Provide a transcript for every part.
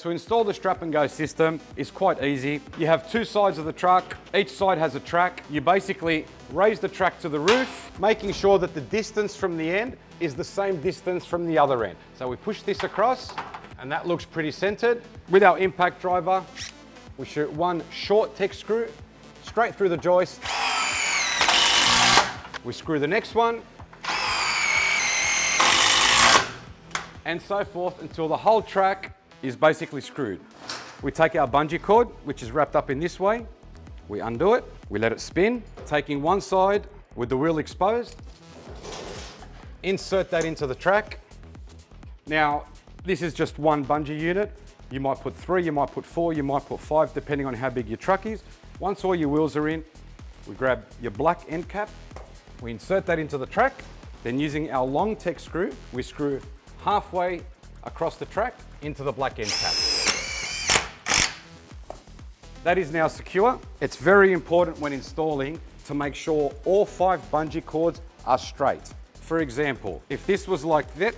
to install the StrapNGo system is quite easy. You have two sides of the truck. Each side has a track. You basically raise the track to the roof, making sure that the distance from the end is the same distance from the other end. So we push this across, and that looks pretty centered. With our impact driver, we shoot one short tech screw straight through the joist. We screw the next one, and so forth until the whole track is basically screwed. We take our bungee cord, which is wrapped up in this way. We undo it, we let it spin, taking one side with the wheel exposed, insert that into the track. Now, this is just one bungee unit. You might put 3, you might put 4, you might put 5, depending on how big your truck is. Once all your wheels are in, we grab your black end cap, we insert that into the track, then using our long tech screw, we screw halfway across the track into the black end cap. That is now secure. It's very important when installing to make sure all 5 bungee cords are straight. For example, if this was like that,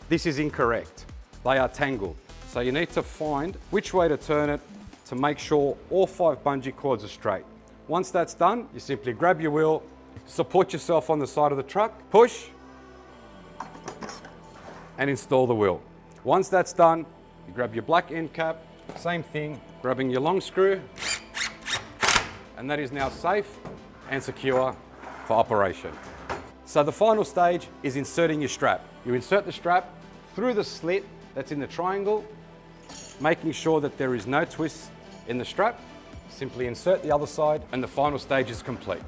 this is incorrect. They are tangled. So you need to find which way to turn it to make sure all 5 bungee cords are straight. Once that's done, you simply grab your wheel, support yourself on the side of the truck, push, and install the wheel. Once that's done, you grab your black end cap, same thing, grabbing your long screw, and that is now safe and secure for operation. So the final stage is inserting your strap. You insert the strap through the slit that's in the triangle, making sure that there is no twist in the strap. Simply insert the other side, and the final stage is complete.